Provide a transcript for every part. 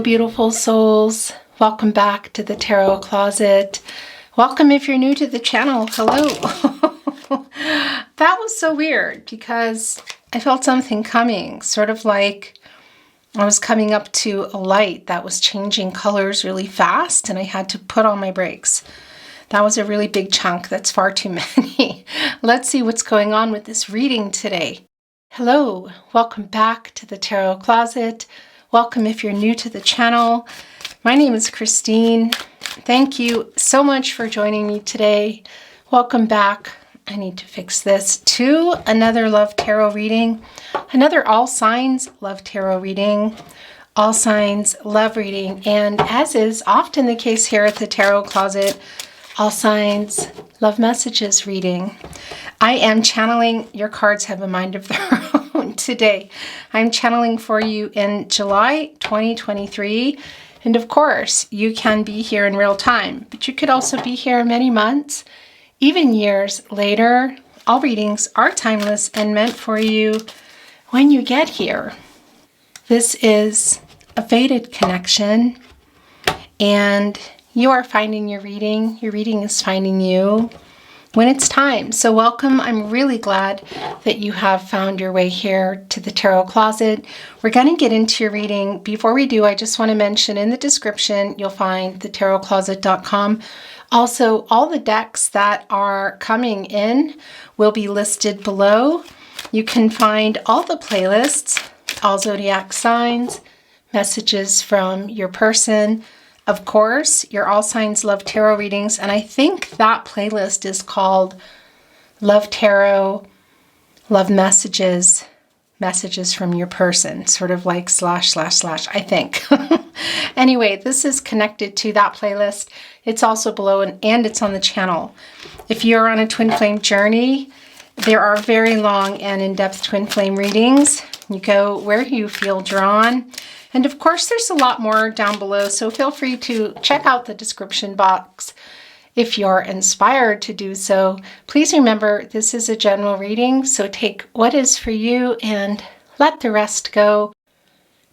beautiful souls. Welcome back to the Tarot Closet. Welcome if you're new to the channel. Hello. That was so weird because I felt something coming, sort of like I was coming up to a light that was changing colors really fast and I had to put on my brakes. That was a really big chunk. That's far too many. Let's see what's going on with this reading today. Hello. Welcome back to the Tarot Closet. Welcome if you're new to the channel. My name is Christine. Thank you so much for joining me today. Welcome back. I need to fix this to another Love Tarot reading, another All Signs Love Tarot reading, All Signs Love reading, and as is often the case here at the Tarot Closet, All Signs Love Messages reading. I am channeling, your cards have a mind of their own today. I'm channeling for you in July 2023. And of course, you can be here in real time, but you could also be here many months, even years later. All readings are timeless and meant for you when you get here. This is a fated connection, and you are finding your reading. Your reading is finding you when it's time. So welcome. I'm really glad that you have found your way here to the Tarot Closet. We're going to get into your reading. Before we do, I just want to mention in the description, you'll find thetarotcloset.com. Also, all the decks that are coming in will be listed below. You can find all the playlists, all zodiac signs, messages from your person, of course, your All Signs Love Tarot readings, and I think that playlist is called Love Tarot, Love Messages, Messages from Your Person, sort of like / I think. Anyway, this is connected to that playlist. It's also below and it's on the channel. If you're on a twin flame journey, there are very long and in-depth twin flame readings. You go where you feel drawn. And of course, there's a lot more down below, so feel free to check out the description box if you're inspired to do so. Please remember, this is a general reading, so take what is for you and let the rest go.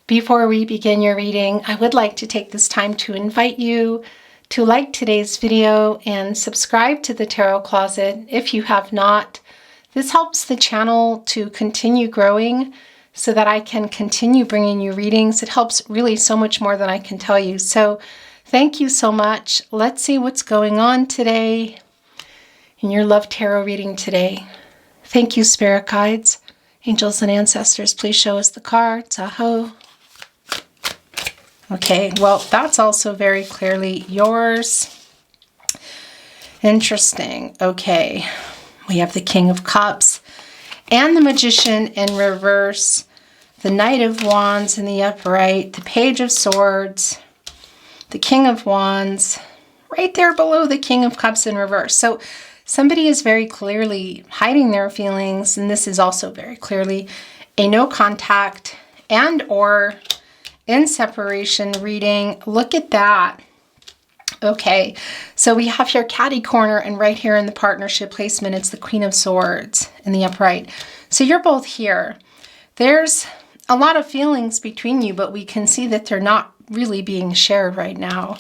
Before we begin your reading, I would like to take this time to invite you to like today's video and subscribe to the Tarot Closet if you have not. This helps the channel to continue growing so that I can continue bringing you readings. It helps really so much more than I can tell you. So thank you so much. Let's see what's going on today in your Love Tarot reading today. Thank you, Spirit Guides, Angels, and Ancestors. Please show us the cards. Aho. Okay, well, that's also very clearly yours. Interesting. Okay, we have the King of Cups and the Magician in reverse, the Knight of Wands in the upright, the Page of Swords, the King of Wands, right there below the King of Cups in reverse. So somebody is very clearly hiding their feelings, and this is also very clearly a no contact and or in separation reading. Look at that. Okay, so we have here catty corner, and right here in the partnership placement, it's the Queen of Swords in the upright. So you're both here. There's a lot of feelings between you, but we can see that they're not really being shared right now.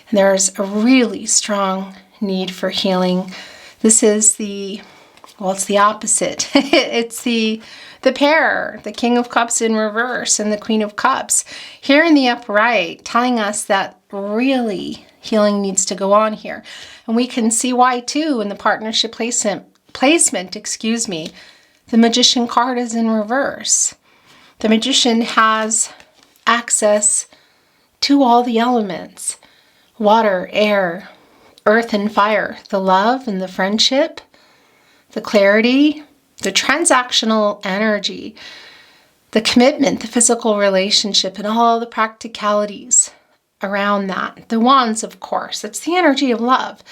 And there's a really strong need for healing. This is it's the opposite. It's the pair, the King of Cups in reverse and the Queen of Cups here in the upright, telling us that really healing needs to go on here. And we can see why too in the partnership placement, the Magician card is in reverse. The Magician has access to all the elements: water, air, earth, and fire, the love and the friendship, the clarity, the transactional energy, the commitment, the physical relationship, and all the practicalities around that. The Wands, of course, it's the energy of love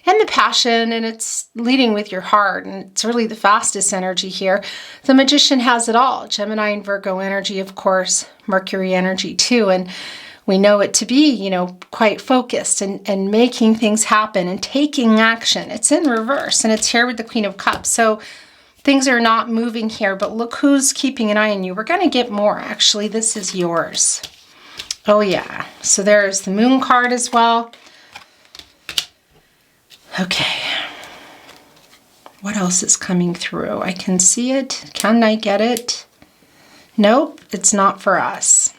and the passion, and it's leading with your heart, and it's really the fastest energy here. The Magician has it all. Gemini and Virgo energy, of course, Mercury energy too, and we know it to be, quite focused and making things happen and taking action. It's in reverse, and it's here with the Queen of Cups. So things are not moving here, but look who's keeping an eye on you. We're going to get more, actually. This is yours. Oh yeah, so there's the moon card as well. Okay. What else is coming through? I can see it. Can I get it? Nope, it's not for us.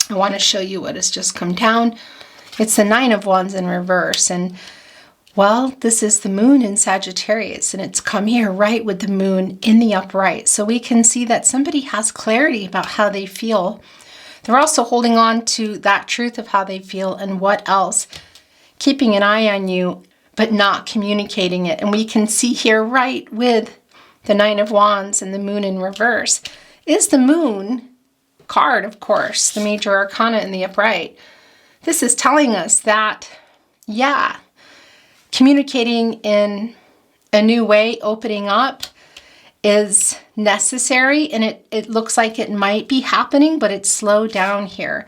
I want to show you what has just come down. It's the Nine of Wands in reverse. And well, this is the moon in Sagittarius, and it's come here right with the moon in the upright. So we can see that somebody has clarity about how they feel. They're also holding on to that truth of how they feel and what else, keeping an eye on you, but not communicating it. And we can see here right with the Nine of Wands and the moon in reverse is the moon card, of course, the major arcana in the upright. This is telling us that, yeah, communicating in a new way, opening up is necessary, and it looks like it might be happening, but it's slowed down here.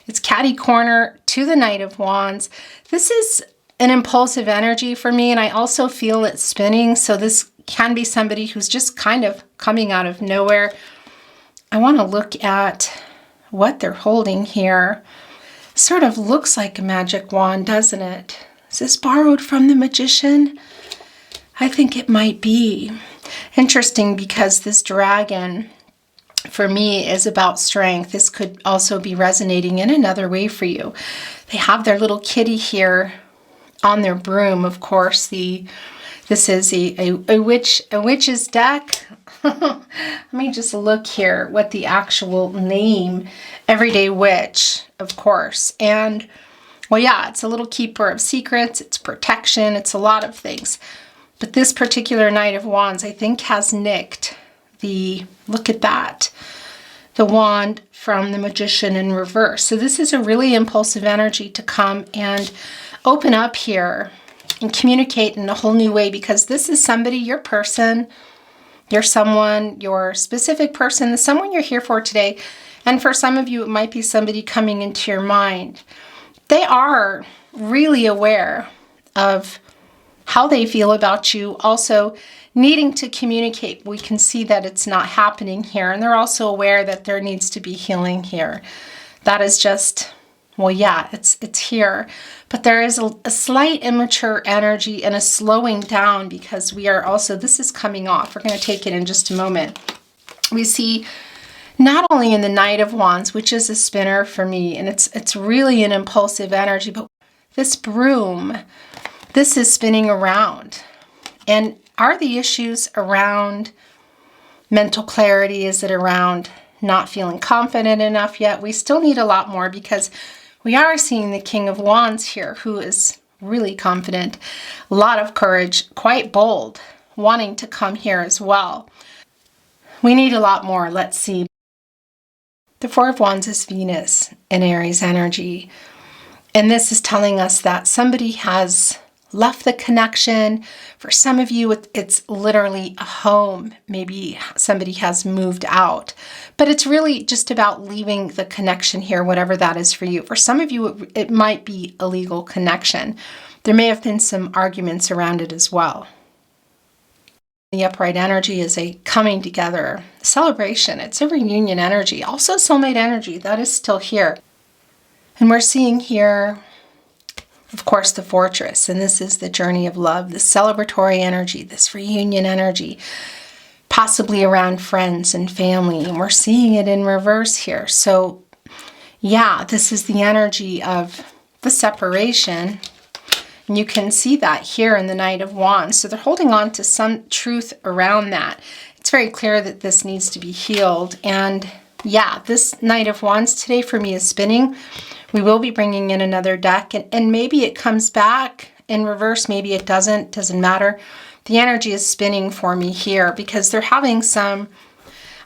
It's catty corner to the Knight of Wands. This is an impulsive energy for me, and I also feel it spinning, so this can be somebody who's just kind of coming out of nowhere. I want to look at what they're holding here. Sort of looks like a magic wand, doesn't it? Is this borrowed from the Magician? I think it might be. Interesting, because this dragon, for me, is about strength. This could also be resonating in another way for you. They have their little kitty here on their broom, of course. This is a witch's deck. Let me just look here what the actual name, Everyday Witch, of course. And well, yeah, it's a little keeper of secrets, it's protection, it's a lot of things. But this particular Knight of Wands, I think, has nicked the, look at that, the wand from the Magician in reverse. So this is a really impulsive energy to come and open up here and communicate in a whole new way, because this is somebody, your person, you're someone, your specific person, someone you're here for today. And for some of you, it might be somebody coming into your mind. They are really aware of how they feel about you, also needing to communicate. We can see that it's not happening here. And they're also aware that there needs to be healing here. That is just, well, yeah, it's here. But there is a slight immature energy and a slowing down, because we are also, this is coming off. We're going to take it in just a moment. We see not only in the Knight of Wands, which is a spinner for me, and it's really an impulsive energy, but this broom, this is spinning around. And are the issues around mental clarity? Is it around not feeling confident enough yet? We still need a lot more, because we are seeing the King of Wands here, who is really confident, a lot of courage, quite bold, wanting to come here as well. We need a lot more. Let's see. The Four of Wands is Venus in Aries energy. And this is telling us that somebody has left the connection. For some of you, it's literally a home. Maybe somebody has moved out. But it's really just about leaving the connection here, whatever that is for you. For some of you, it might be a legal connection. There may have been some arguments around it as well. The upright energy is a coming together, celebration. It's a reunion energy. Also soulmate energy, that is still here. And we're seeing here, of course, the Fortress. And this is the journey of love, the celebratory energy, this reunion energy, possibly around friends and family. And we're seeing it in reverse here. So yeah, this is the energy of the separation. And you can see that here in the Knight of Wands. So they're holding on to some truth around that. It's very clear that this needs to be healed. And yeah, this Knight of Wands today for me is spinning. We will be bringing in another deck, and maybe it comes back in reverse. Maybe it doesn't matter. The energy is spinning for me here, because they're having some,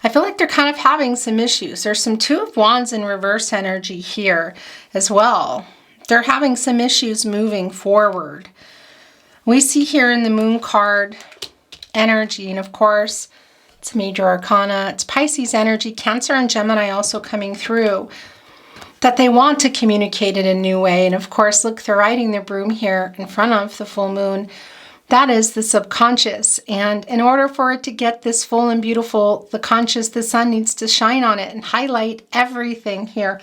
I feel like they're kind of having some issues. There's some Two of Wands in reverse energy here as well. They're having some issues moving forward. We see here in the Moon card energy, and of course, it's major arcana. It's Pisces energy, Cancer and Gemini also coming through, that they want to communicate in a new way. And of course, look, they're riding their broom here in front of the full moon. That is the subconscious. And in order for it to get this full and beautiful, the conscious, the sun needs to shine on it and highlight everything here.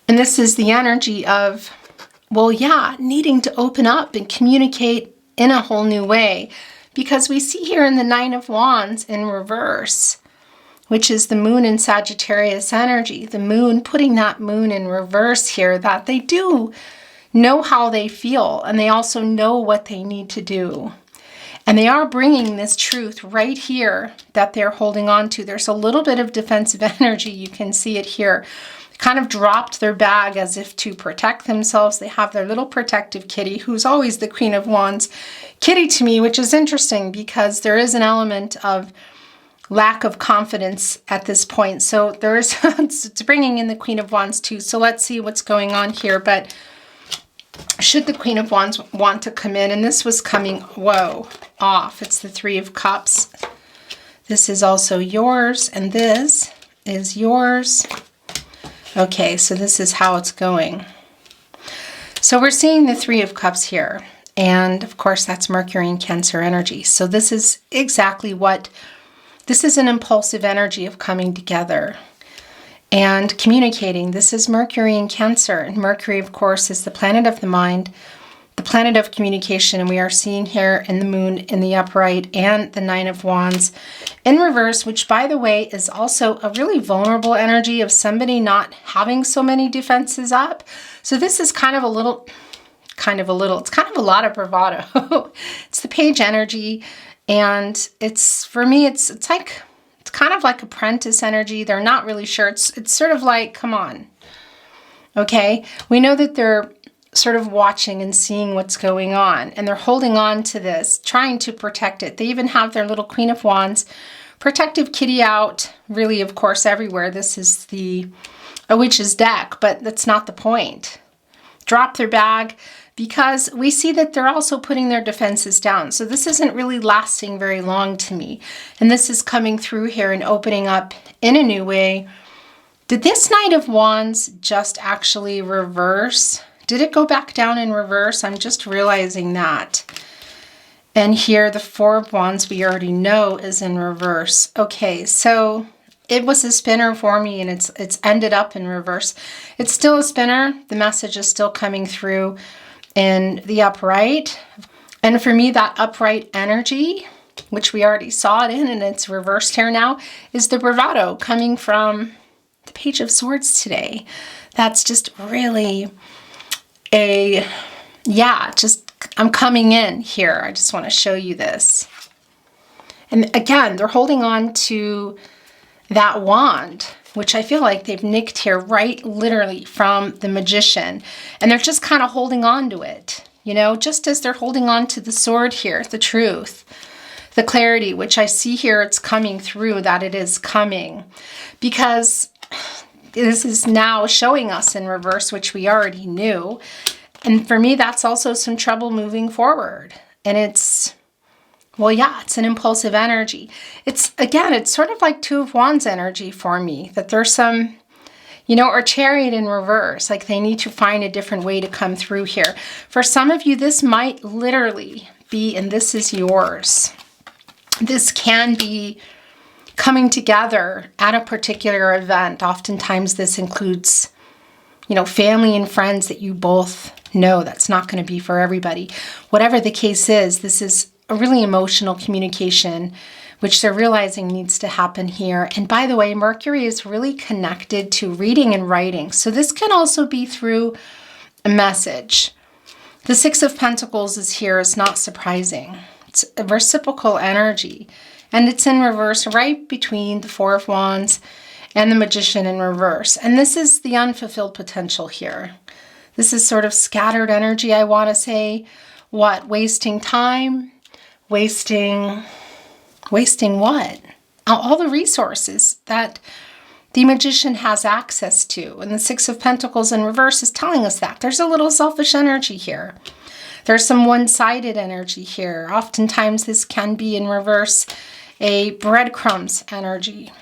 And this is the energy of, well, yeah, needing to open up and communicate in a whole new way. Because we see here in the Nine of Wands in reverse, which is the moon in Sagittarius energy, the moon, putting that moon in reverse here, that they do know how they feel, and they also know what they need to do. And they are bringing this truth right here that they're holding on to. There's a little bit of defensive energy. You can see it here. They kind of dropped their bag as if to protect themselves. They have their little protective kitty, who's always the Queen of Wands kitty to me, which is interesting because there is an element of lack of confidence at this point. So there is, it's bringing in the Queen of Wands too. So let's see what's going on here. But should the Queen of Wands want to come in, and this was coming, whoa, off. It's the Three of Cups. This is also yours, and this is yours. Okay, so this is how it's going. So we're seeing the Three of Cups here. And of course, that's Mercury and Cancer energy. So this is exactly what, this is an impulsive energy of coming together and communicating. This is Mercury in Cancer. And Mercury, of course, is the planet of the mind, the planet of communication. And we are seeing here in the moon in the upright and the Nine of Wands in reverse, which, by the way, is also a really vulnerable energy of somebody not having so many defenses up. So this is kind of a little, it's kind of a lot of bravado. It's the Page energy. And it's, for me, it's like, it's kind of like apprentice energy. They're not really sure. It's sort of like, come on. Okay. We know that they're sort of watching and seeing what's going on, and they're holding on to this, trying to protect it. They even have their little Queen of Wands protective kitty out, really, of course, everywhere. This is a witch's deck, but that's not the point. Drop their bag, because we see that they're also putting their defenses down. So this isn't really lasting very long to me. And this is coming through here and opening up in a new way. Did this Knight of Wands just actually reverse? Did it go back down in reverse? I'm just realizing that. And here the Four of Wands, we already know, is in reverse. Okay, so it was a spinner for me, and it's ended up in reverse. It's still a spinner. The message is still coming through in the upright. And for me, that upright energy, which we already saw it in, and it's reversed here now, is the bravado coming from the Page of Swords today. That's just really I'm coming in here. I just want to show you this. And again, they're holding on to that wand, which I feel like they've nicked here right literally from the Magician. And they're just kind of holding on to it, you know, just as they're holding on to the sword here, the truth, the clarity, which I see here, it's coming through, that it is coming. Because this is now showing us in reverse, which we already knew. And for me, that's also some trouble moving forward. And it's, well, yeah, it's an impulsive energy. It's, again, it's sort of like Two of Wands energy for me, that there's some, you know, or Chariot in reverse, like they need to find a different way to come through here. For some of you, this might literally be, and this is yours. This can be coming together at a particular event. Oftentimes this includes, you know, family and friends that you both know. That's not going to be for everybody. Whatever the case is, this is a really emotional communication, which they're realizing needs to happen here. And by the way, Mercury is really connected to reading and writing. So this can also be through a message. The Six of Pentacles is here. It's not surprising. It's a reciprocal energy. And it's in reverse right between the Four of Wands and the Magician in reverse. And this is the unfulfilled potential here. This is sort of scattered energy, I want to say. What? Wasting time? Wasting what? All the resources that the Magician has access to. And the Six of Pentacles in reverse is telling us that. There's a little selfish energy here. There's some one-sided energy here. Oftentimes this can be in reverse a breadcrumbs energy.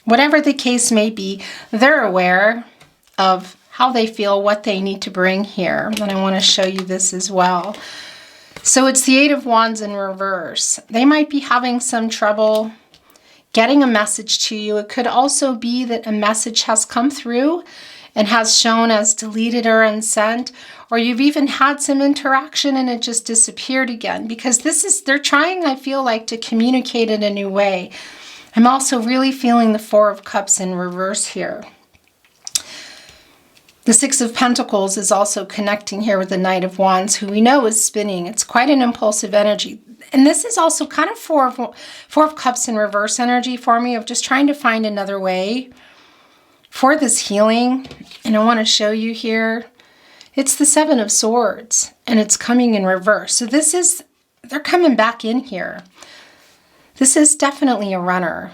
Whatever the case may be, they're aware of how they feel, what they need to bring here. And I want to show you this as well. So it's the Eight of Wands in reverse. They might be having some trouble getting a message to you. It could also be that a message has come through and has shown as deleted or unsent, or you've even had some interaction and it just disappeared again, because they're trying, I feel like, to communicate in a new way. I'm also really feeling the Four of Cups in reverse here. The Six of Pentacles is also connecting here with the Knight of Wands, who we know is spinning. It's quite an impulsive energy. And this is also kind of Four of Cups in reverse energy for me, of just trying to find another way for this healing. And I want to show you here, it's the Seven of Swords, and it's coming in reverse. So they're coming back in here. This is definitely a runner.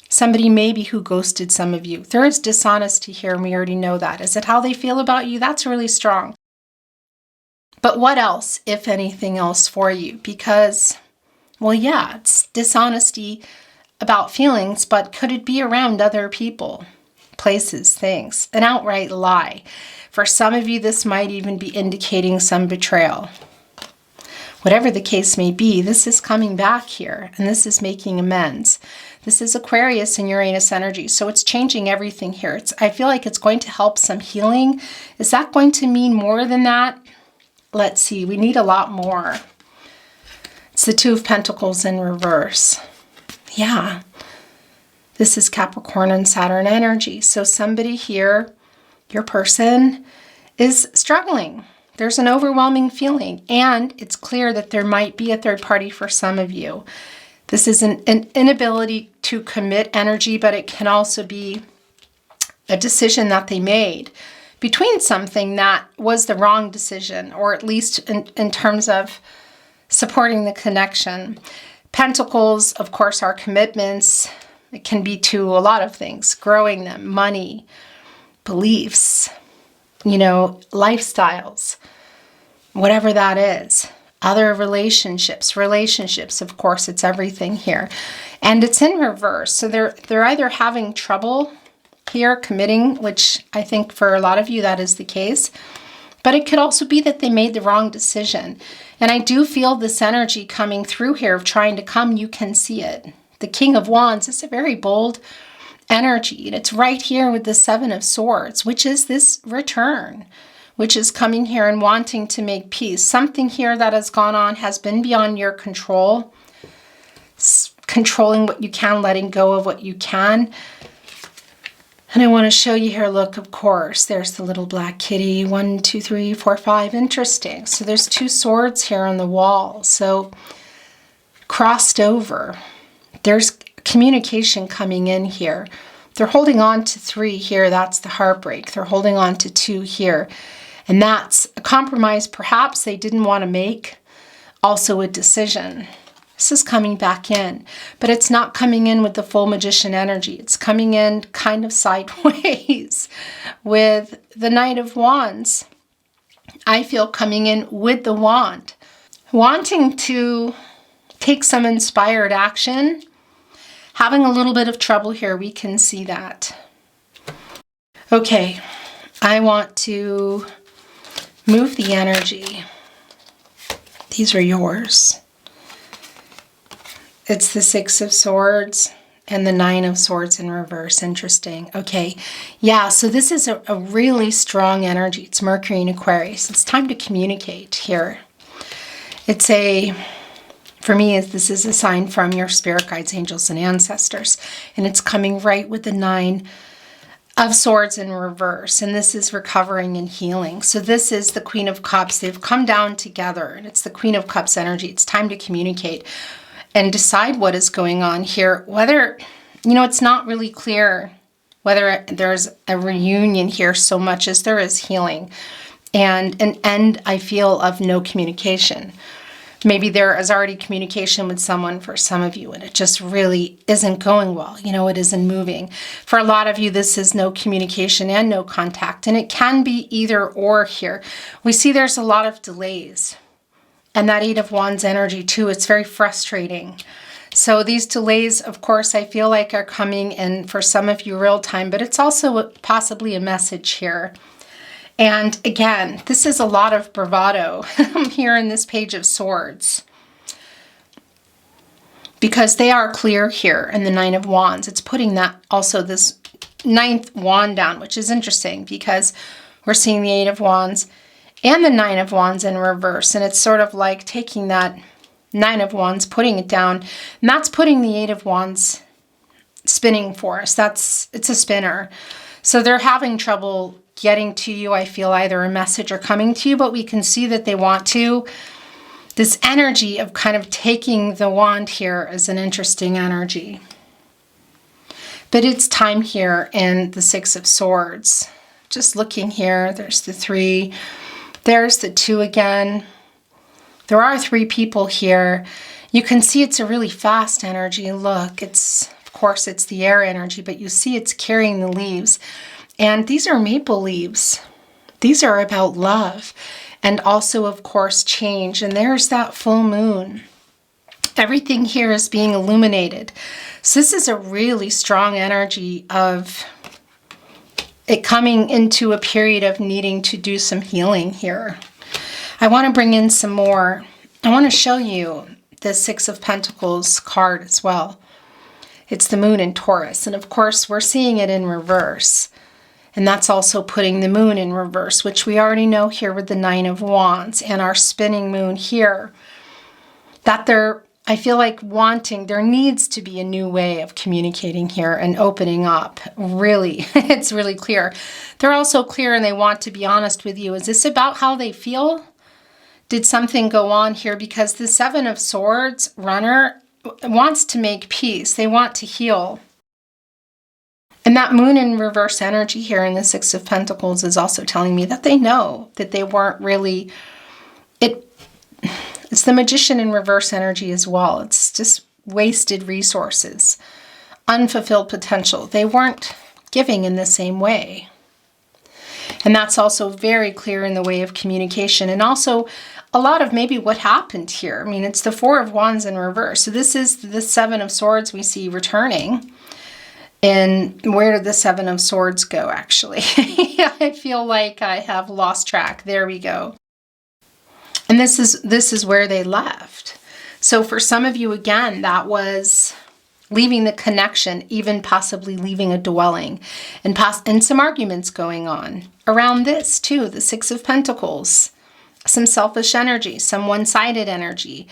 Somebody maybe who ghosted some of you. There is dishonesty here, and we already know that. Is it how they feel about you? That's really strong. But what else, if anything else, for you? Because, well, yeah, it's dishonesty about feelings, but could it be around other people, places, things? An outright lie. For some of you, this might even be indicating some betrayal. Whatever the case may be, this is coming back here, and this is making amends. This is Aquarius and Uranus energy, so it's changing everything here. I feel like it's going to help some healing. Is that going to mean more than that? Let's see. We need a lot more. It's the Two of Pentacles in reverse. Yeah. This is Capricorn and Saturn energy. So somebody here, your person, is struggling. There's an overwhelming feeling, and it's clear that there might be a third party for some of you. This is an inability to commit energy, but it can also be a decision that they made between something that was the wrong decision, or at least in terms of supporting the connection. Pentacles, of course, are commitments. It can be to a lot of things, growing them, money, beliefs, lifestyles, whatever that is. Other relationships, of course, it's everything here. And it's in reverse. So they're either having trouble here committing, which I think for a lot of you that is the case, but it could also be that they made the wrong decision. And I do feel this energy coming through here of trying to come. You can see it. The King of Wands is a very bold energy, and it's right here with the Seven of Swords, which is this return, which is coming here and wanting to make peace. Something here that has gone on has been beyond your control, controlling what you can, letting go of what you can. And I want to show you here, look, of course, there's the little black kitty. 1, 2, 3, 4, 5. Interesting. So there's two swords here on the wall. So crossed over. There's communication coming in here. They're holding on to 3 here. That's the heartbreak. They're holding on to 2 here. And that's a compromise perhaps they didn't want to make. Also a decision. This is coming back in, but it's not coming in with the full magician energy. It's coming in kind of sideways with the Knight of Wands. I feel coming in with the wand, wanting to take some inspired action, having a little bit of trouble here. We can see that. Okay, I want to move the energy. These are yours. It's the Six of Swords and the Nine of Swords in reverse. Interesting. Okay. Yeah, so this is a really strong energy. It's Mercury in Aquarius. It's time to communicate here. For me, this is a sign from your spirit guides, angels, and ancestors. And it's coming right with the Nine of Swords in reverse. And this is recovering and healing. So this is the Queen of Cups. They've come down together. And it's the Queen of Cups energy. It's time to communicate and decide what is going on here. Whether, it's not really clear whether there's a reunion here so much as there is healing and an end, I feel, of no communication. Maybe there is already communication with someone for some of you, and it just really isn't going well. It isn't moving. For a lot of you, this is no communication and no contact, and it can be either or here. We see there's a lot of delays. And that Eight of Wands energy too, it's very frustrating. So these delays, of course, I feel like are coming in for some of you real time, but it's also possibly a message here. And again, this is a lot of bravado here in this Page of Swords, because they are clear here in the Nine of Wands. It's putting that also this ninth wand down, which is interesting because we're seeing the Eight of Wands and the Nine of Wands in reverse. And it's sort of like taking that Nine of Wands, putting it down, and that's putting the Eight of Wands spinning for us. It's a spinner. So they're having trouble getting to you, I feel, either a message or coming to you, but we can see that they want to. This energy of kind of taking the wand here is an interesting energy. But it's time here in the Six of Swords. Just looking here, there's the 3, there's the 2 again. There are 3 people here. You can see it's a really fast energy. Look, of course, it's the air energy, but you see it's carrying the leaves. And these are maple leaves. These are about love. And also, of course, change. And there's that full moon. Everything here is being illuminated. So this is a really strong energy of it coming into a period of needing to do some healing here. I want to bring in some more. I want to show you the Six of Pentacles card as well. It's the moon in Taurus. And of course, we're seeing it in reverse. And that's also putting the moon in reverse, which we already know here with the Nine of Wands and our spinning moon here. That I feel like there needs to be a new way of communicating here and opening up. Really, it's really clear. They're also clear and they want to be honest with you. Is this about how they feel? Did something go on here? Because the Seven of Swords runner wants to make peace. They want to heal. And that moon in reverse energy here in the Six of Pentacles is also telling me that they know that they weren't really, it's the Magician in reverse energy as well. It's just wasted resources, unfulfilled potential. They weren't giving in the same way. And that's also very clear in the way of communication. And also a lot of maybe what happened here. I mean, it's the Four of Wands in reverse. So this is the Seven of Swords we see returning. And where did the Seven of Swords go, actually? I feel like I have lost track. There we go. And this is where they left. So for some of you, again, that was leaving the connection, even possibly leaving a dwelling, and some arguments going on around this too, the Six of Pentacles, some selfish energy, some one-sided energy.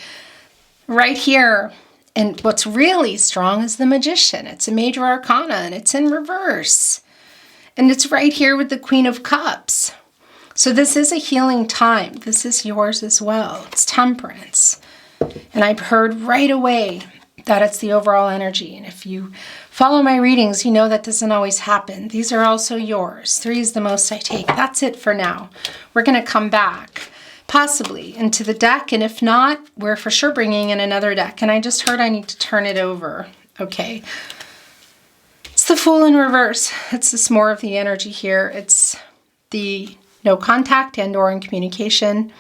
Right here, and what's really strong is the Magician. It's a major arcana and it's in reverse. And it's right here with the Queen of Cups. So this is a healing time. This is yours as well. It's Temperance. And I've heard right away that it's the overall energy. And if you follow my readings, you know that doesn't always happen. These are also yours. 3 is the most I take. That's it for now. We're going to come back, possibly, into the deck. And if not, we're for sure bringing in another deck. And I just heard I need to turn it over. Okay. It's the Fool in reverse. It's just more of the energy here. It's the no contact and or in communication.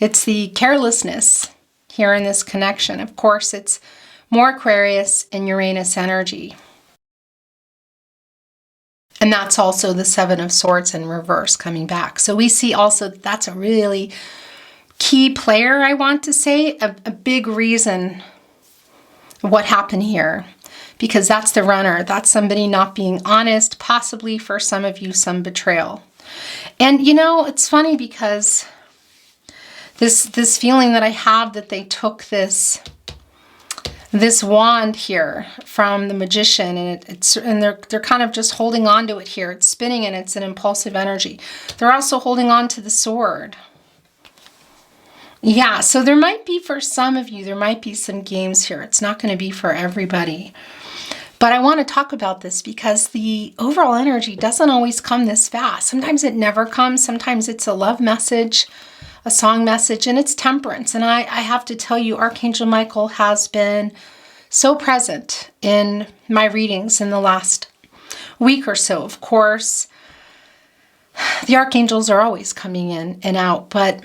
It's the carelessness here in this connection. Of course, it's more Aquarius and Uranus energy. And that's also the Seven of Swords in reverse coming back. So we see also that's a really key player, I want to say, a big reason what happened here. Because that's the runner. That's somebody not being honest, possibly for some of you, some betrayal. And you know, it's funny because this feeling that I have that they took this wand here from the Magician, and they're kind of just holding on to it here. It's spinning and it's an impulsive energy. They're also holding on to the sword. Yeah, so there might be, for some of you, there might be some games here. It's not going to be for everybody. But I want to talk about this because the overall energy doesn't always come this fast. Sometimes it never comes. Sometimes it's a love message, a song message, and it's Temperance. And I have to tell you, Archangel Michael has been so present in my readings in the last week or so. Of course, the archangels are always coming in and out, but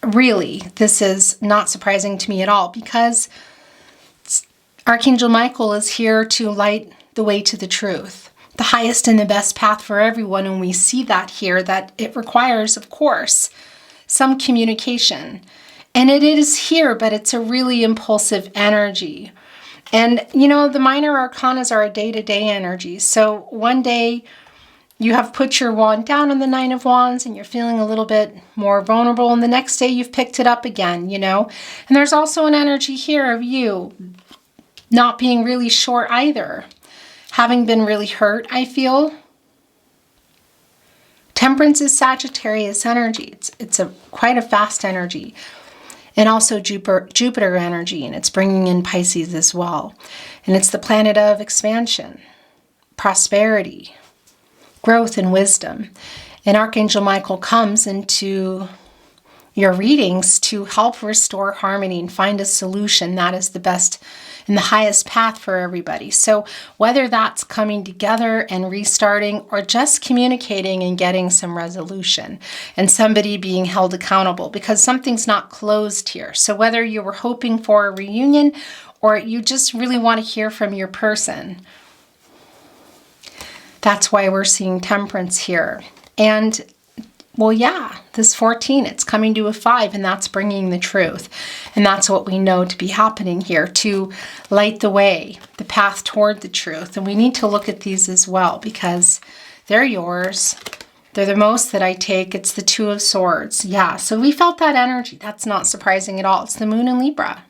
really, this is not surprising to me at all because Archangel Michael is here to light the way to the truth, the highest and the best path for everyone. And we see that here, that it requires, of course, some communication. And it is here, but it's a really impulsive energy. And, you know, the minor arcanas are a day-to-day energy. So one day you have put your wand down on the Nine of Wands and you're feeling a little bit more vulnerable. And the next day you've picked it up again, you know. And there's also an energy here of you not being really sure either. Having been really hurt, I feel. Temperance is Sagittarius energy. It's quite a fast energy. And also Jupiter energy, and it's bringing in Pisces as well. And it's the planet of expansion, prosperity, growth, and wisdom. And Archangel Michael comes into your readings to help restore harmony and find a solution that is the best and the highest path for everybody. So whether that's coming together and restarting, or just communicating and getting some resolution and somebody being held accountable, because something's not closed here. So whether you were hoping for a reunion or you just really want to hear from your person, that's why we're seeing Temperance here. And well, yeah, this 14, it's coming to a 5, and that's bringing the truth. And that's what we know to be happening here, to light the way, the path toward the truth. And we need to look at these as well, because they're yours. They're the most that I take. It's the Two of Swords. Yeah, so we felt that energy. That's not surprising at all. It's the Moon in Libra.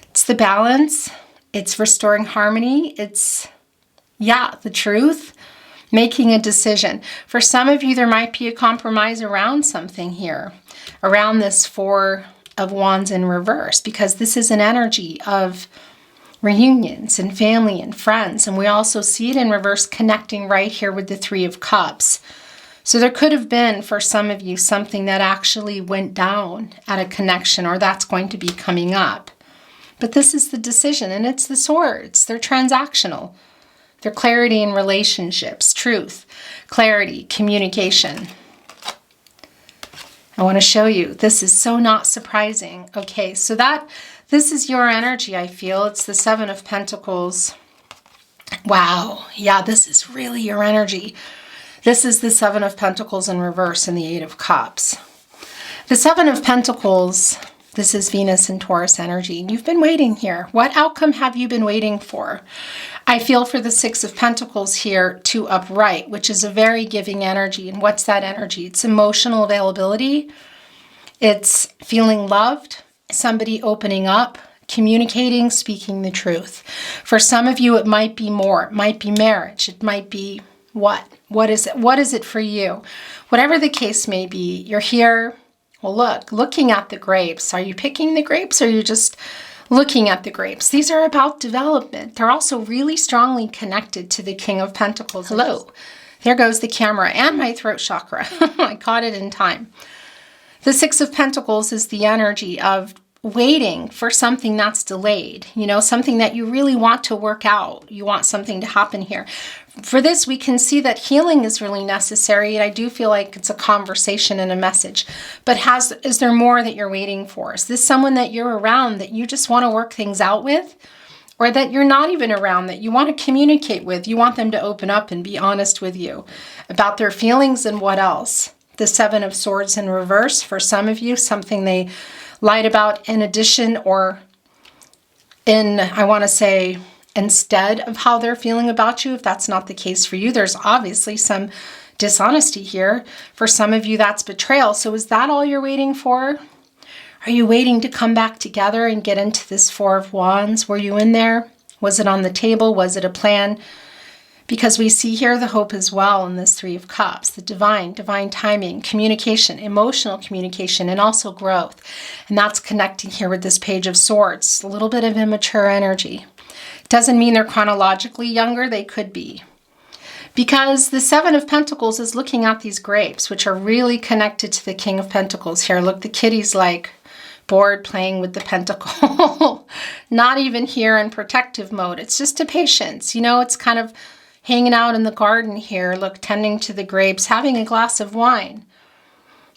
It's the balance. It's restoring harmony. It's, yeah, the truth. Making a decision. For some of you, there might be a compromise around something here, around this Four of Wands in reverse, because this is an energy of reunions and family and friends. And we also see it in reverse connecting right here with the Three of Cups. So there could have been, for some of you, something that actually went down at a connection, or that's going to be coming up. But this is the decision, and it's the Swords. They're transactional. They're clarity in relationships, truth, clarity, communication. I want to show you. This is so not surprising. Okay, so this is your energy, I feel. It's the Seven of Pentacles. Wow. Yeah, this is really your energy. This is the Seven of Pentacles in reverse and the Eight of Cups. The Seven of Pentacles, this is Venus and Taurus energy. You've been waiting here. What outcome have you been waiting for? I feel for the Six of Pentacles here to upright, which is a very giving energy. And what's that energy? It's emotional availability. It's feeling loved, somebody opening up, communicating, speaking the truth. For some of you, it might be more. It might be marriage. It might be what? What is it? What is it for you? Whatever the case may be, you're here. Well, looking at the grapes. Are you picking the grapes, or are you just looking at the grapes? These are about development. They're also really strongly connected to the King of Pentacles. Hello. There goes the camera and my throat chakra. I caught it in time. The Six of Pentacles is the energy of waiting for something that's delayed, you know, something that you really want to work out. You want something to happen here. For this, we can see that healing is really necessary, and I do feel like it's a conversation and a message. But is there more that you're waiting for? Is this someone that you're around that you just want to work things out with? Or that you're not even around, that you want to communicate with? You want them to open up and be honest with you about their feelings and what else? The Seven of Swords in reverse, for some of you, something they lied about in addition, or in, I want to say, instead of how they're feeling about you. If that's not the case for you, there's obviously some dishonesty here. For some of you, that's betrayal. So is that all you're waiting for? Are you waiting to come back together and get into this Four of Wands? Were you in there? Was it on the table? Was it a plan? Because we see here the hope as well in this Three of Cups, the divine timing, communication, emotional communication, and also growth. And that's connecting here with this Page of Swords, a little bit of immature energy. Doesn't mean they're chronologically younger, they could be. Because the Seven of Pentacles is looking at these grapes, which are really connected to the King of Pentacles here. Look, the kitty's like bored playing with the pentacle. Not even here in protective mode. It's just a patience. You know, it's kind of hanging out in the garden here. Look, tending to the grapes, having a glass of wine.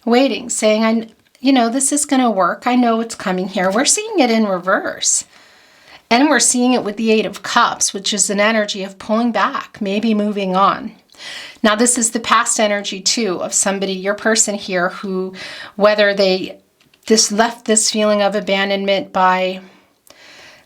Waiting, saying, this is going to work. I know it's coming here. We're seeing it in reverse. And we're seeing it with the Eight of Cups, which is an energy of pulling back, maybe moving on. Now, this is the past energy, too, of somebody, your person here, who, whether they left this feeling of abandonment by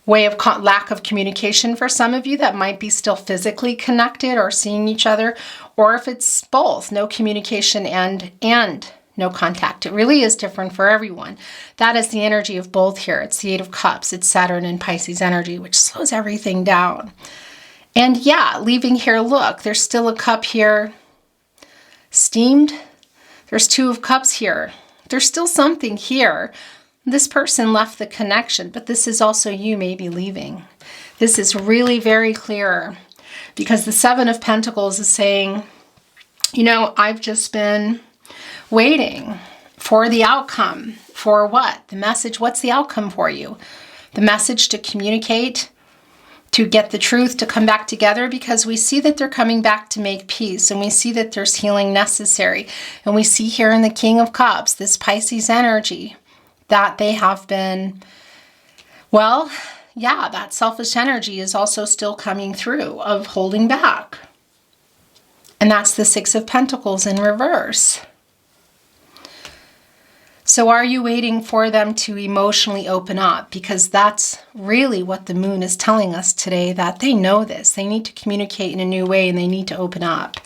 way of lack of communication for some of you that might be still physically connected or seeing each other, or if it's both, no communication and no contact. It really is different for everyone. That is the energy of both here. It's the Eight of Cups. It's Saturn and Pisces energy, which slows everything down. And yeah, leaving here, look, there's still a cup here, steamed. There's Two of Cups here. There's still something here. This person left the connection, but this is also you maybe leaving. This is really very clear because the Seven of Pentacles is saying, you know, I've just been waiting for the outcome. For what? The message. What's the outcome for you? The message to communicate, to get the truth, to come back together, because we see that they're coming back to make peace, and we see that there's healing necessary. And we see here in the King of Cups, this Pisces energy, that they have been, well, yeah, that selfish energy is also still coming through of holding back. And that's the Six of Pentacles in reverse. So are you waiting for them to emotionally open up? Because that's really what the moon is telling us today, that they know this. They need to communicate in a new way and they need to open up.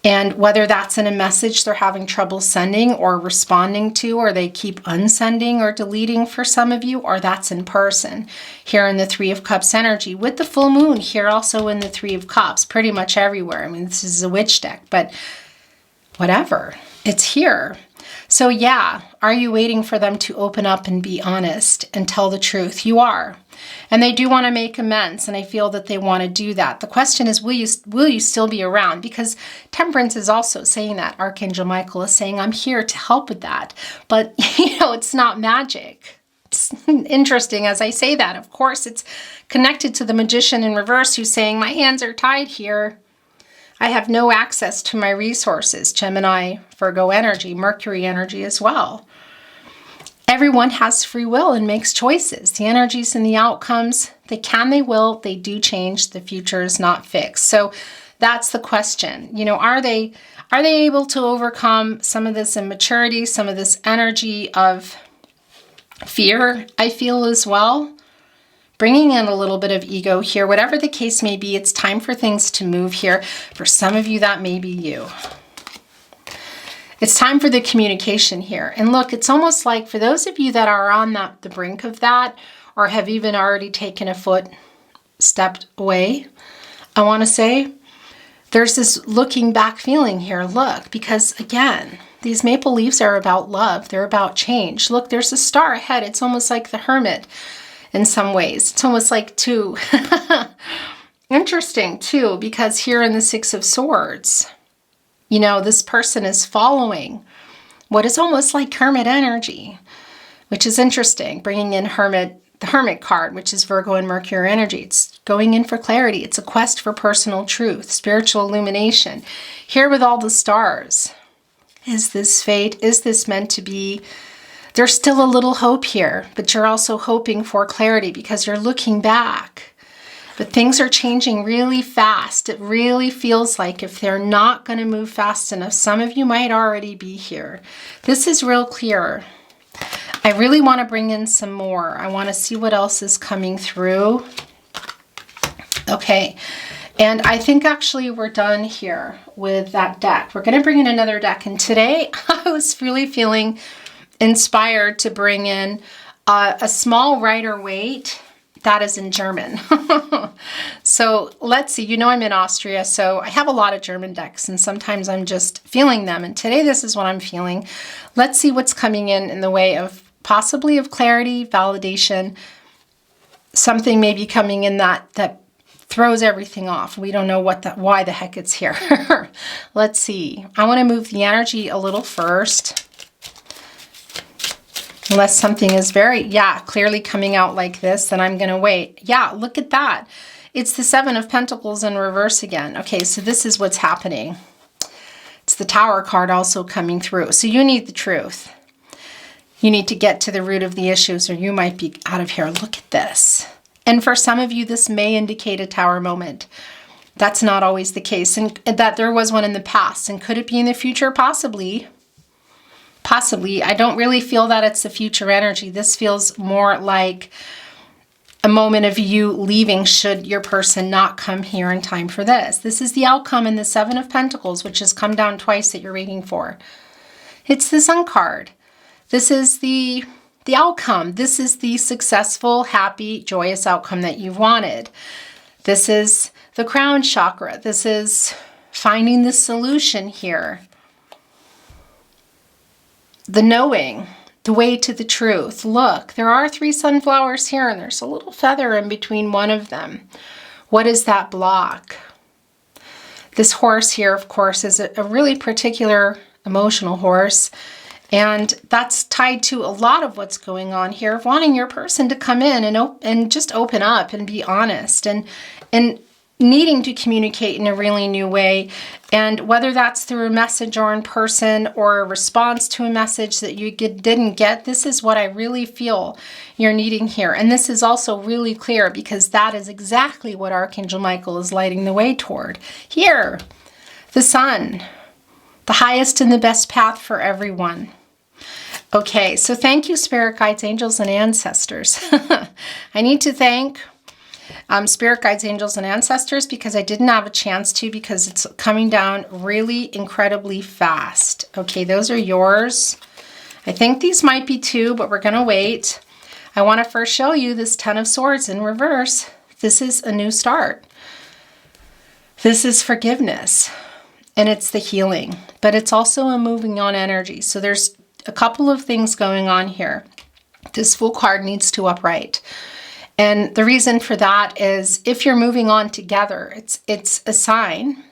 And whether that's in a message they're having trouble sending or responding to, or they keep unsending or deleting for some of you, or that's in person. Here in the Three of Cups energy, with the full moon here also in the Three of Cups, pretty much everywhere. I mean, this is a witch deck, but whatever, it's here. So yeah, are you waiting for them to open up and be honest and tell the truth? You are. And they do want to make amends, and I feel that they want to do that. The question is, will you still be around? Because Temperance is also saying that. Archangel Michael is saying, I'm here to help with that. But, you know, it's not magic. It's interesting as I say that. Of course, it's connected to the Magician in reverse who's saying, my hands are tied here. I have no access to my resources. Gemini, Virgo energy, Mercury energy as well. Everyone has free will and makes choices. The energies and the outcomes, they can, they will, they do change. The future is not fixed. So that's the question. You know, are they able to overcome some of this immaturity, some of this energy of fear, I feel as well? Bringing in a little bit of ego here. Whatever the case may be, it's time for things to move here. For some of you, that may be you. It's time for the communication here. And look, it's almost like for those of you that are on the brink of that, or have even already taken a stepped away, I want to say, there's this looking back feeling here. Look, because again, these maple leaves are about love. They're about change. Look, there's a star ahead. It's almost like the Hermit in some ways. It's almost like two. Interesting too, because here in the Six of Swords, you know, this person is following what is almost like Hermit energy, which is interesting. Bringing in the Hermit card, which is Virgo and Mercury energy. It's going in for clarity. It's a quest for personal truth, spiritual illumination. Here with all the stars. Is this fate? Is this meant to be? There's still a little hope here, but you're also hoping for clarity because you're looking back. But things are changing really fast. It really feels like if they're not going to move fast enough, some of you might already be here. This is real clear. I really want to bring in some more. I want to see what else is coming through. Okay. And I think actually we're done here with that deck. We're going to bring in another deck. And today I was really feeling inspired to bring in a small Rider-Waite that is in German. So let's see, you know I'm in Austria, so I have a lot of German decks and sometimes I'm just feeling them. And today this is what I'm feeling. Let's see what's coming in the way of possibly of clarity, validation, something maybe coming in that throws everything off. We don't know why the heck it's here. Let's see. I want to move the energy a little first. Unless something is very, clearly coming out like this, then I'm going to wait. Yeah, look at that. It's the Seven of Pentacles in reverse again. Okay, so this is what's happening. It's the Tower card also coming through. So you need the truth. You need to get to the root of the issues or you might be out of here. Look at this. And for some of you, this may indicate a Tower moment. That's not always the case. And that there was one in the past. And could it be in the future? Possibly. Possibly. I don't really feel that it's the future energy. This feels more like a moment of you leaving should your person not come here in time for this. This is the outcome in the Seven of Pentacles, which has come down twice that you're waiting for. It's the Sun card. This is the outcome. This is the successful, happy, joyous outcome that you've wanted. This is the crown chakra. This is finding the solution here. The knowing. The way to the truth. Look, there are 3 sunflowers here and there's a little feather in between one of them. What is that block? This horse here, of course, is a really particular emotional horse. And that's tied to a lot of what's going on here, wanting your person to come in and just open up and be honest and needing to communicate in a really new way. And whether that's through a message or in person or a response to a message that you didn't get, this is what I really feel you're needing here. And this is also really clear because that is exactly what Archangel Michael is lighting the way toward. Here, the sun, the highest and the best path for everyone. Okay, so thank you, Spirit Guides, Angels, and Ancestors. I need to thank Spirit Guides, Angels, and Ancestors because I didn't have a chance to because it's coming down really incredibly fast. Okay, those are yours. I think these might be 2, but we're going to wait. I want to first show you this 10 of Swords in reverse. This is a new start. This is forgiveness, and it's the healing, but it's also a moving on energy. So there's a couple of things going on here. This Fool card needs to upright. And the reason for that is if you're moving on together, it's a sign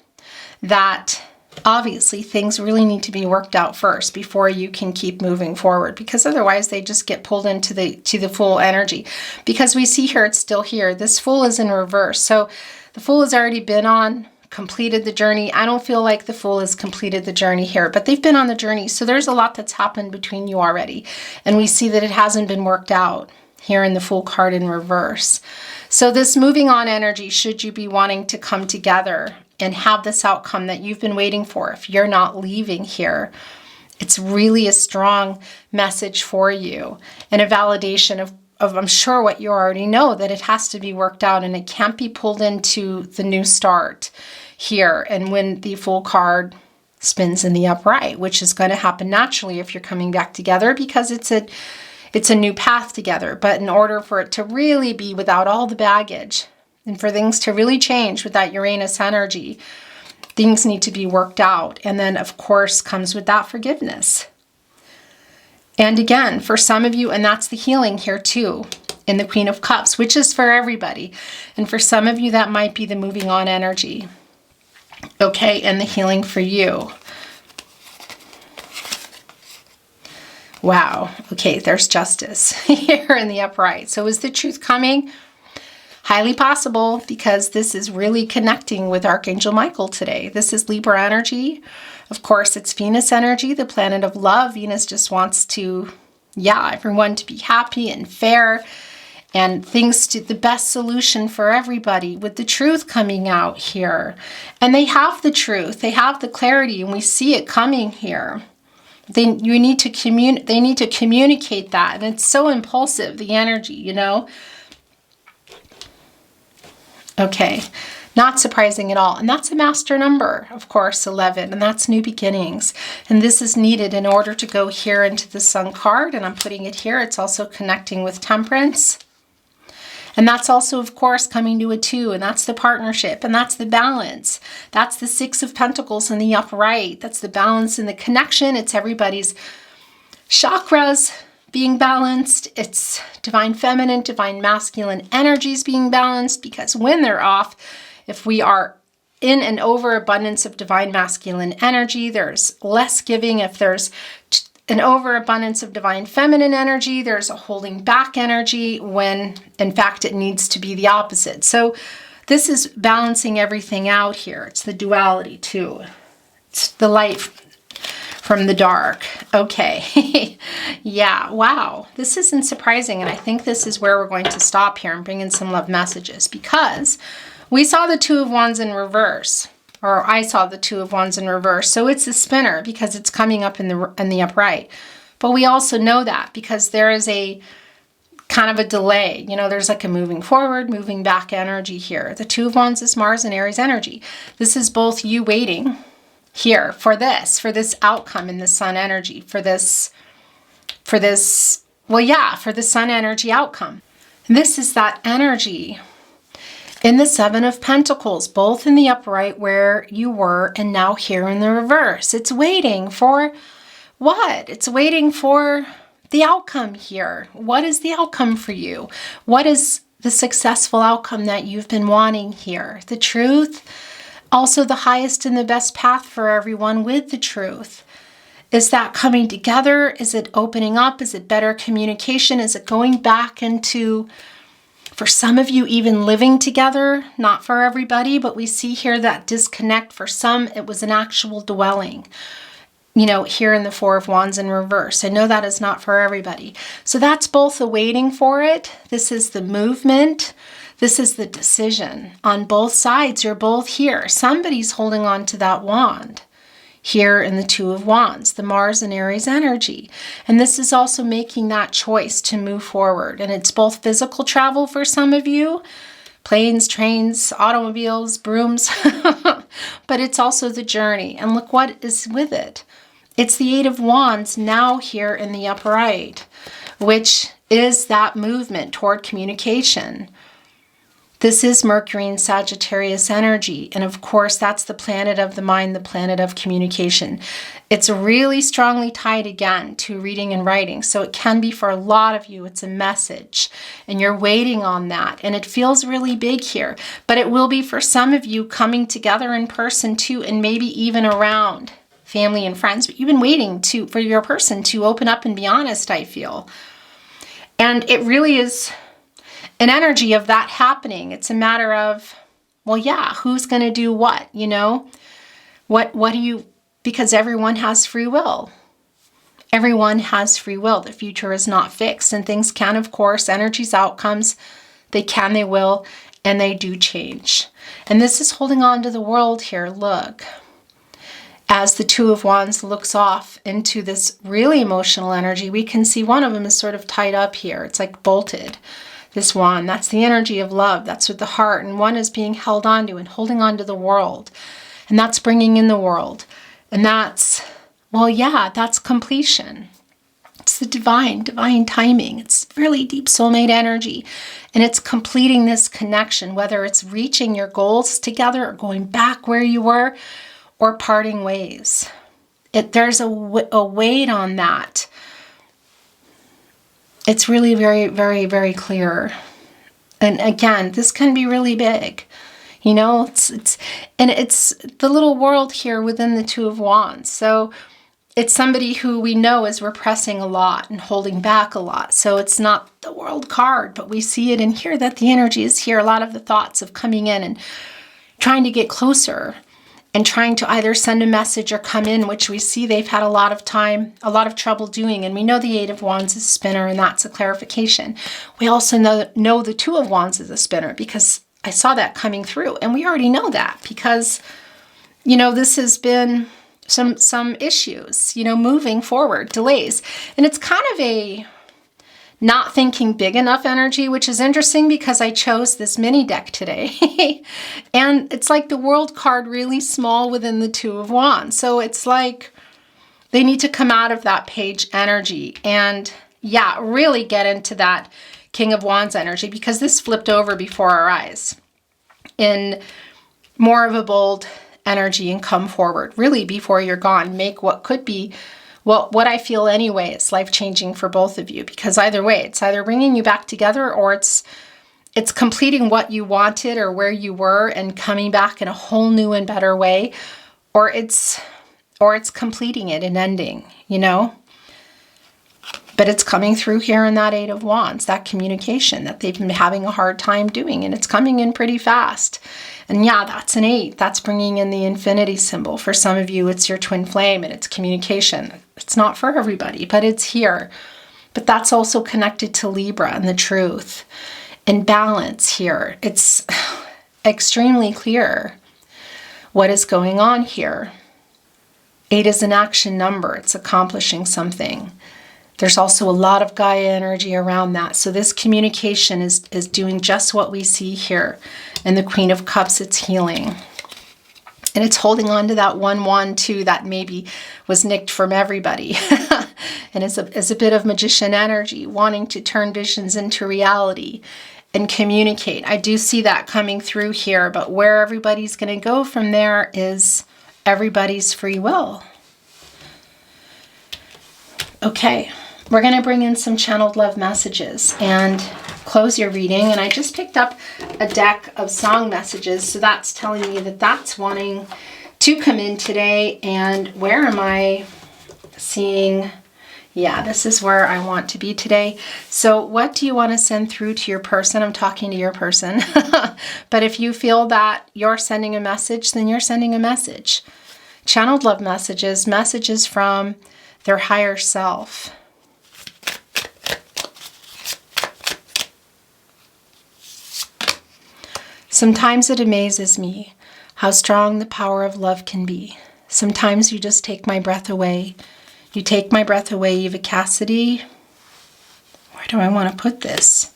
that obviously things really need to be worked out first before you can keep moving forward, because otherwise they just get pulled into the Fool energy. Because we see here, it's still here. This Fool is in reverse. So the Fool has already been on, completed the journey. I don't feel like the Fool has completed the journey here, but they've been on the journey. So there's a lot that's happened between you already. And we see that it hasn't been worked out here in the Fool card in reverse. So this moving on energy, should you be wanting to come together and have this outcome that you've been waiting for, if you're not leaving here, it's really a strong message for you and a validation of I'm sure what you already know, that it has to be worked out and it can't be pulled into the new start here. And when the Fool card spins in the upright, which is going to happen naturally if you're coming back together because it's a new path together. But in order for it to really be without all the baggage and for things to really change with that Uranus energy, things need to be worked out. And then, of course, comes with that forgiveness. And again, for some of you, and that's the healing here too, in the Queen of Cups, which is for everybody. And for some of you, that might be the moving on energy. Okay, and the healing for you. Wow. Okay, there's justice here in the upright. So is the truth coming? Highly possible, because this is really connecting with Archangel Michael today. This is Libra energy. Of course, it's Venus energy, the planet of love. Venus just wants to, everyone to be happy and fair and things to the best solution for everybody, with the truth coming out here. And they have the truth. They have the clarity, and we see it coming here. They need to communicate that, and it's so impulsive, the energy, you know. Okay, not surprising at all. And that's a master number, of course, 11, and that's new beginnings. And this is needed in order to go here into the Sun card, and I'm putting it here. It's also connecting with Temperance. And that's also, of course, coming to a 2, and that's the partnership, and that's the balance. That's the 6 of Pentacles in the upright. That's the balance and the connection. It's everybody's chakras being balanced. It's divine feminine, divine masculine energies being balanced, because when they're off, if we are in an overabundance of divine masculine energy, there's less giving. If there's an overabundance of divine feminine energy, there's a holding back energy, when in fact it needs to be the opposite. So this is balancing everything out here. It's the duality too. It's the light from the dark. Okay. Yeah, wow. This isn't surprising, and I think this is where we're going to stop here and bring in some love messages, because we saw the 2 of Wands in reverse. Or I saw the 2 of Wands in reverse. So it's a spinner because it's coming up in the upright. But we also know that because there is a kind of a delay. You know, there's like a moving forward, moving back energy here. The Two of Wands is Mars and Aries energy. This is both you waiting here for this outcome in the Sun energy, for the Sun energy outcome. And this is that energy in the Seven of Pentacles, both in the upright where you were and now here in the reverse. It's waiting for what? It's waiting for the outcome here. What is the outcome for you? What is the successful outcome that you've been wanting here? The truth, also the highest and the best path for everyone with the truth. Is that coming together? Is it opening up? Is it better communication? Is it going back into, for some of you, even living together? Not for everybody, but we see here that disconnect. For some, it was an actual dwelling. You know, here in the Four of Wands in reverse. I know that is not for everybody. So that's both the waiting for it. This is the movement. This is the decision. On both sides, you're both here. Somebody's holding on to that wand here in the Two of Wands, the Mars and Aries energy. And this is also making that choice to move forward. And it's both physical travel for some of you, planes, trains, automobiles, brooms, but it's also the journey. And look what is with it. It's the Eight of Wands now here in the upright, which is that movement toward communication. This is Mercury and Sagittarius energy. And of course, that's the planet of the mind, the planet of communication. It's really strongly tied again to reading and writing. So it can be for a lot of you, it's a message and you're waiting on that. And it feels really big here, but it will be for some of you coming together in person too, and maybe even around family and friends, but you've been waiting for your person to open up and be honest, I feel. And it really is an energy of that happening. It's a matter of, well, yeah, who's going to do what, you know? What do you, because everyone has free will. Everyone has free will. The future is not fixed, and things can, of course, energies, outcomes, they can, they will, and they do change. And this is holding on to the world here. Look, as the Two of Wands looks off into this really emotional energy, we can see one of them is sort of tied up here. It's like bolted. This wand, that's the energy of love. That's with the heart. And one is being held onto and holding on to the world. And that's bringing in the world. And that's, well, yeah, that's completion. It's the divine timing. It's really deep soulmate energy. And it's completing this connection, whether it's reaching your goals together or going back where you were or parting ways. There's a weight on that. It's really very, very, very clear. And again, this can be really big. You know, it's the little world here within the Two of Wands. So it's somebody who we know is repressing a lot and holding back a lot. So it's not the world card, but we see it in here that the energy is here. A lot of the thoughts of coming in and trying to get closer and trying to either send a message or come in, which we see they've had a lot of trouble doing. And we know the Eight of Wands is a spinner, and that's a clarification. We also know the Two of Wands is a spinner because I saw that coming through. And we already know that because, you know, this has been some issues, you know, moving forward, delays. And it's kind of a not thinking big enough energy, which is interesting because I chose this mini deck today. And it's like the world card really small within the Two of Wands. So it's like they need to come out of that page energy and, yeah, really get into that King of Wands energy, because this flipped over before our eyes in more of a bold energy and come forward, really before you're gone. Make what could be, well, what I feel anyway is life-changing for both of you, because either way, it's either bringing you back together or it's completing what you wanted or where you were and coming back in a whole new and better way, or it's completing it and ending, you know? But it's coming through here in that Eight of Wands, that communication that they've been having a hard time doing, and it's coming in pretty fast. And yeah, that's an 8. That's bringing in the infinity symbol. For some of you, it's your twin flame and it's communication. It's not for everybody, but it's here. But that's also connected to Libra and the truth and balance here. It's extremely clear what is going on here. 8 is an action number. It's accomplishing something. There's also a lot of Gaia energy around that. So this communication is doing just what we see here. And the Queen of Cups, it's healing. And it's holding on to that 1-1 too that maybe was nicked from everybody. And it's a bit of magician energy, wanting to turn visions into reality and communicate. I do see that coming through here, but where everybody's going to go from there is everybody's free will. Okay, we're going to bring in some channeled love messages and close your reading. And I just picked up a deck of song messages, so that's telling me that that's wanting to come in today. And where am I seeing? Yeah, this is where I want to be today. So what do you want to send through to your person? I'm talking to your person. But if you feel that you're sending a message, then you're sending a message. Channeled love messages, messages from their higher self. Sometimes it amazes me how strong the power of love can be. Sometimes you just take my breath away. You take my breath away, Eva Cassidy. Where do I want to put this?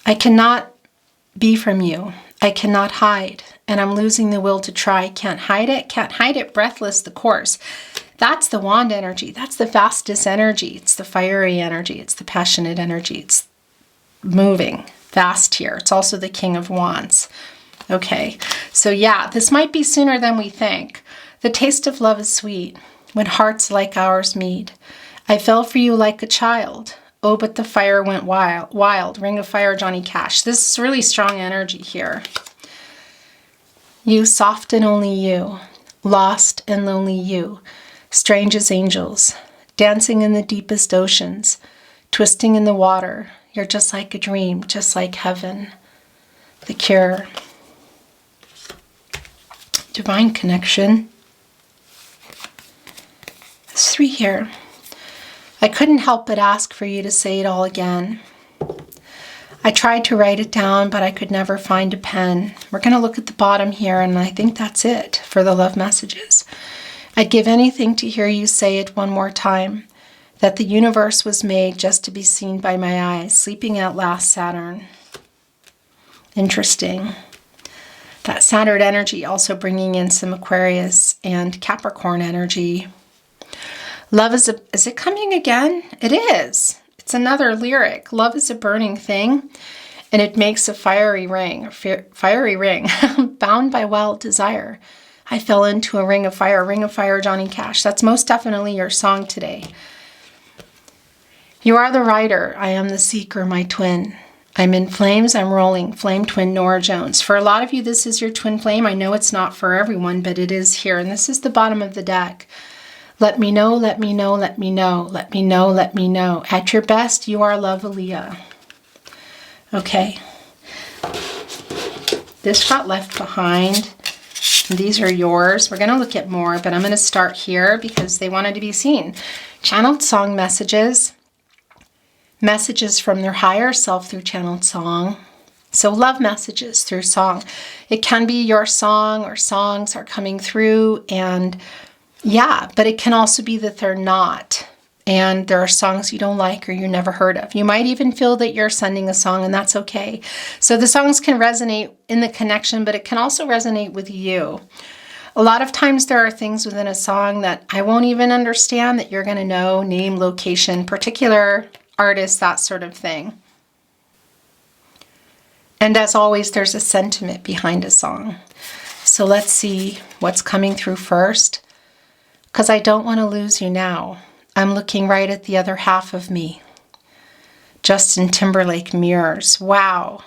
I cannot be from you. I cannot hide. And I'm losing the will to try. Can't hide it. Can't hide it. Breathless, the course. That's the wand energy. That's the fastest energy. It's the fiery energy. It's the passionate energy. It's moving fast here. It's also the King of Wands. Okay, so yeah, this might be sooner than we think. The taste of love is sweet when hearts like ours meet. I fell for you like a child. Oh, but the fire went wild. Ring of Fire, Johnny Cash. This is really strong energy here. You, soft and only you. Lost and lonely you. Strange as angels. Dancing in the deepest oceans. Twisting in the water. You're just like a dream, just like heaven. The Cure. Divine connection. There's 3 here. I couldn't help but ask for you to say it all again. I tried to write it down, but I could never find a pen. We're going to look at the bottom here, and I think that's it for the love messages. I'd give anything to hear you say it one more time, that the universe was made just to be seen by my eyes. Sleeping at last, Saturn. Interesting. That Saturn energy also bringing in some Aquarius and Capricorn energy. Love is it coming again? It is. It's another lyric. Love is a burning thing, and it makes a fiery ring, bound by wild desire. I fell into a ring of fire, Johnny Cash. That's most definitely your song today. You are the rider, I am the seeker, my twin. I'm in flames, I'm rolling, flame twin Nora Jones. For a lot of you, this is your twin flame. I know it's not for everyone, but it is here, and this is the bottom of the deck. Let me know, let me know, let me know, let me know, let me know. At your best, you are love, Aaliyah. Okay. This got left behind. These are yours. We're going to look at more, but I'm going to start here because they wanted to be seen. Channeled song messages. Messages from their higher self through channeled song. So love messages through song. It can be your song or songs are coming through, and yeah, but it can also be that they're not. And there are songs you don't like or you never heard of. You might even feel that you're sending a song, and that's okay. So the songs can resonate in the connection, but it can also resonate with you. A lot of times there are things within a song that I won't even understand that you're going to know, name, location, particular artist, that sort of thing. And as always, there's a sentiment behind a song. So let's see what's coming through first, because I don't want to lose you now. I'm looking right at the other half of me. Justin Timberlake, Mirrors. Wow.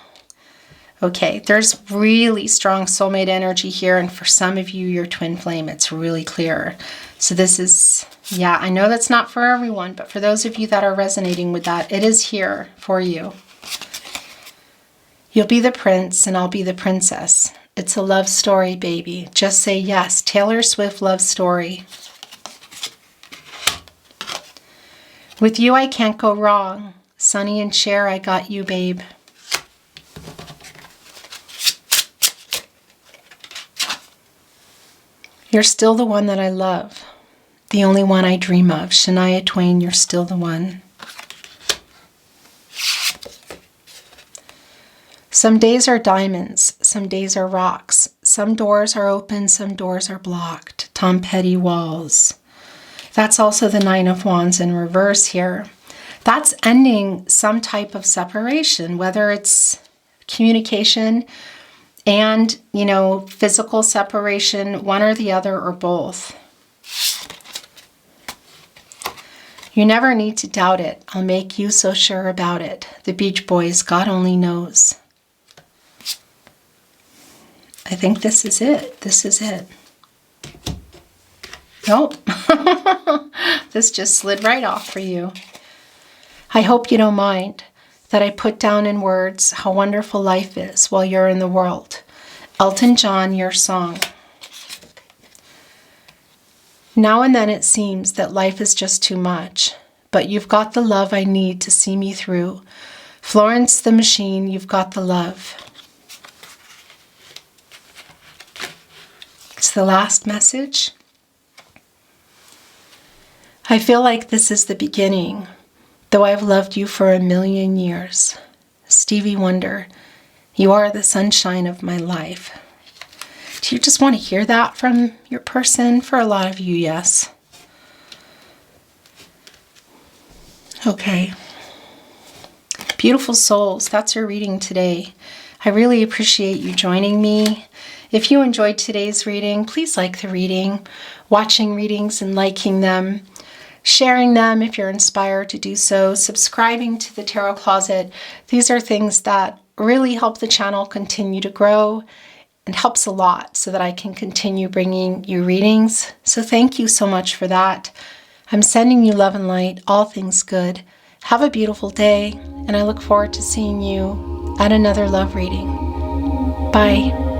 Okay, there's really strong soulmate energy here, and for some of you, your twin flame, it's really clear. So this is, yeah, I know that's not for everyone, but for those of you that are resonating with that, it is here for you. You'll be the prince, and I'll be the princess. It's a love story, baby. Just say yes. Taylor Swift love story. With you, I can't go wrong. Sonny and Cher, I got you, babe. You're still the one that I love. the only one I dream of. Shania Twain, you're still the one. Some days are diamonds, some days are rocks. Some doors are open, some doors are blocked. Tom Petty Walls. That's also the Nine of Wands in reverse here. That's ending some type of separation, whether it's communication and, physical separation, one or the other or both. You never need to doubt it. I'll make you so sure about it. The Beach Boys, God only knows. I think this is it. This is it. Nope. This just slid right off for you. I hope you don't mind that I put down in words how wonderful life is while you're in the world. Elton John, your song. Now and then it seems that life is just too much, but you've got the love I need to see me through. Florence the Machine, you've got the love. It's the last message. I feel like this is the beginning, though I've loved you for 1,000,000 years. Stevie Wonder, you are the sunshine of my life. Do you just want to hear that from your person? For a lot of you, yes. Okay. Beautiful souls, that's your reading today. I really appreciate you joining me. If you enjoyed today's reading, please like the reading, watching readings and liking them, sharing them if you're inspired to do so, subscribing to the Tarot Closet. These are things that really help the channel continue to grow and helps a lot so that I can continue bringing you readings. So thank you so much for that. I'm sending you love and light, all things good. Have a beautiful day, and I look forward to seeing you at another love reading. Bye.